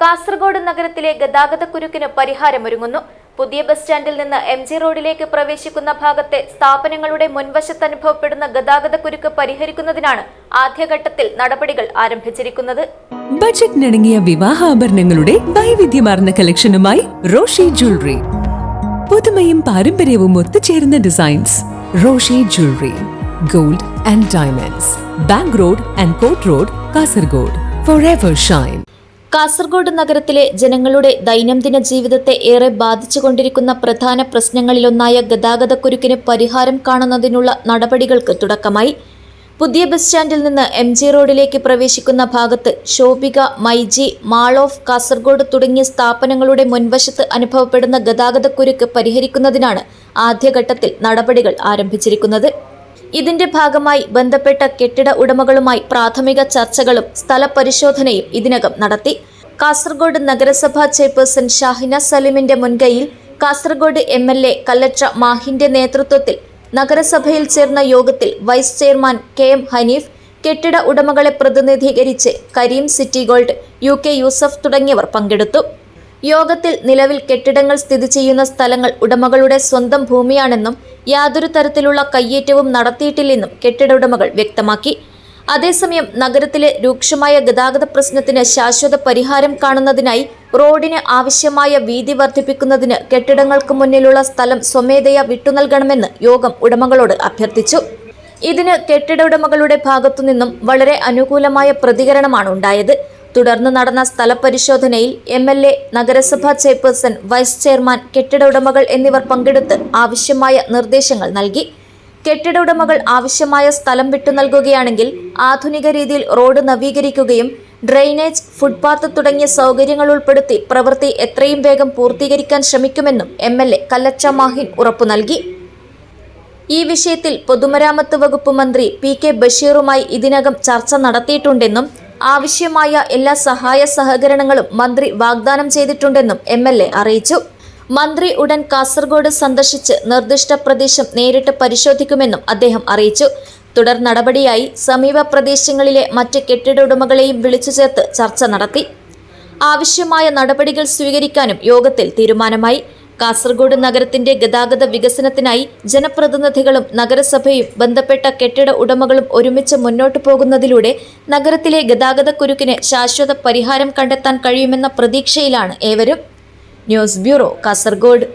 കാസർഗോഡ് നഗരത്തിലെ ഗതാഗതക്കുരുക്കിന് പരിഹാരമൊരുങ്ങുന്നു. പുതിയ ബസ് സ്റ്റാൻഡിൽ നിന്ന് MG റോഡിലേക്ക് പ്രവേശിക്കുന്ന ഭാഗത്തെ സ്ഥാപനങ്ങളുടെ മുൻവശത്ത് അനുഭവപ്പെടുന്ന ഗതാഗതക്കുരുക്ക് പരിഹരിക്കുന്നതിനാണ് ആദ്യഘട്ടത്തിൽ നടപടികൾ ആരംഭിച്ചിരിക്കുന്നത്. ബജറ്റിനിണങ്ങിയ വിവാഹാഭരണങ്ങളുടെ വൈവിധ്യമാർന്ന കളക്ഷനുമായി റോഷി ജ്വല്ലറി. പുതുമയും പാരമ്പര്യവും ഒത്തുചേരുന്ന designs. Roshi jewellery, gold and diamonds, bank road and കോട്ട് road, Kasaragod. Forever shine. Kasaragod നഗരത്തിലെ ജനങ്ങളുടെ ദൈനംദിന ജീവിതത്തെ ഏറെ ബാധിച്ചുകൊണ്ടിരിക്കുന്ന പ്രധാന പ്രശ്നങ്ങളിലൊന്നായ ഗതാഗതക്കുരുക്കിന് പരിഹാരം കാണുന്നതിനുള്ള നടപടികൾക്ക് തുടക്കമായി. പുതിയ ബസ് സ്റ്റാൻഡിൽ നിന്ന് MG റോഡിലേക്ക് പ്രവേശിക്കുന്ന ഭാഗത്ത് ശോഭിക, മൈജി, മാൾ ഓഫ് കാസർഗോഡ് തുടങ്ങിയ സ്ഥാപനങ്ങളുടെ മുൻവശത്ത് അനുഭവപ്പെടുന്ന ഗതാഗതക്കുരുക്ക് പരിഹരിക്കുന്നതിനാണ് ആദ്യഘട്ടത്തിൽ നടപടികൾ ആരംഭിച്ചിരിക്കുന്നത്. ഇതിന്റെ ഭാഗമായി ബന്ധപ്പെട്ട കെട്ടിട ഉടമകളുമായി പ്രാഥമിക ചർച്ചകളും സ്ഥലപരിശോധനയും ഇതിനകം നടത്തി. കാസർഗോഡ് നഗരസഭാ ചെയർപേഴ്സൺ ഷാഹിന സലീമിന്റെ മുൻകൈയിൽ കാസർഗോഡ് MLA കല്ലട്ര മാഹിന്റെ നേതൃത്വത്തിൽ നഗരസഭയിൽ ചേർന്ന യോഗത്തിൽ വൈസ് ചെയർമാൻ KM ഹനീഫ്, കെട്ടിട ഉടമകളെ പ്രതിനിധീകരിച്ച് Kareem, city gold, UK Yusuf തുടങ്ങിയവർ പങ്കെടുത്തു. യോഗത്തിൽ നിലവിൽ കെട്ടിടങ്ങൾ സ്ഥിതി ചെയ്യുന്ന സ്ഥലങ്ങൾ ഉടമകളുടെ സ്വന്തം ഭൂമിയാണെന്നും യാതൊരു തരത്തിലുള്ള കയ്യേറ്റവും നടത്തിയിട്ടില്ലെന്നും കെട്ടിട ഉടമകൾ വ്യക്തമാക്കി. അതേസമയം നഗരത്തിലെ രൂക്ഷമായ ഗതാഗത പ്രശ്നത്തിന് ശാശ്വത പരിഹാരം കാണുന്നതിനായി റോഡിന് ആവശ്യമായ വീതി വർദ്ധിപ്പിക്കുന്നതിന് കെട്ടിടങ്ങൾക്ക് മുന്നിലുള്ള സ്ഥലം സ്വമേധയാ വിട്ടുനൽകണമെന്ന് യോഗം ഉടമകളോട് അഭ്യർത്ഥിച്ചു. ഇതിന് കെട്ടിട ഉടമകളുടെ ഭാഗത്തുനിന്നും വളരെ അനുകൂലമായ പ്രതികരണമാണ് ഉണ്ടായത്. തുടർന്ന് നടന്ന സ്ഥലപരിശോധനയിൽ MLA, നഗരസഭാ ചെയർപേഴ്സൺ, വൈസ് ചെയർമാൻ, കെട്ടിട ഉടമകൾ എന്നിവർ പങ്കെടുത്ത് ആവശ്യമായ നിർദ്ദേശങ്ങൾ നൽകി. കെട്ടിട ഉടമകൾ ആവശ്യമായ സ്ഥലം വിട്ടു നൽകുകയാണെങ്കിൽ ആധുനിക രീതിയിൽ റോഡ് നവീകരിക്കുകയും ഡ്രെയിനേജ്, ഫുട്പാത്ത് തുടങ്ങിയ സൗകര്യങ്ങൾ ഉൾപ്പെടുത്തി പ്രവൃത്തി എത്രയും വേഗം പൂർത്തീകരിക്കാൻ ശ്രമിക്കുമെന്നും MLA കല്ലട്ര മാഹിൻ ഉറപ്പു നൽകി. ഈ വിഷയത്തിൽ പൊതുമരാമത്ത് വകുപ്പ് മന്ത്രി PK ബഷീറുമായി ഇതിനകം ചർച്ച നടത്തിയിട്ടുണ്ടെന്നും ആവശ്യമായ എല്ലാ സഹായ സഹകരണങ്ങളും മന്ത്രി വാഗ്ദാനം ചെയ്തിട്ടുണ്ടെന്നും MLA അറിയിച്ചു. മന്ത്രി ഉടൻ കാസർഗോഡ് സന്ദർശിച്ച് നിർദ്ദിഷ്ട പ്രദേശം നേരിട്ട് പരിശോധിക്കുമെന്നും അദ്ദേഹം അറിയിച്ചു. തുടർ നടപടിയായി സമീപ പ്രദേശങ്ങളിലെ മറ്റ് കെട്ടിട ഉടമകളെയും വിളിച്ചു ചേർത്ത് ചർച്ച നടത്തി. ആവശ്യമായ നടപടികൾ സ്വീകരിക്കാനും യോഗത്തിൽ തീരുമാനമായി. കാസർഗോഡ് നഗരത്തിന്റെ ഗതാഗത വികസനത്തിനായി ജനപ്രതിനിധികളും നഗരസഭയും ബന്ധപ്പെട്ട കെട്ടിട ഉടമകളും ഒരുമിച്ച് മുന്നോട്ടു പോകുന്നതിലൂടെ നഗരത്തിലെ ഗതാഗതക്കുരുക്കിന് ശാശ്വത പരിഹാരം കണ്ടെത്താൻ കഴിയുമെന്ന പ്രതീക്ഷയിലാണ് ഏവരും. News bureau, Kasaragod.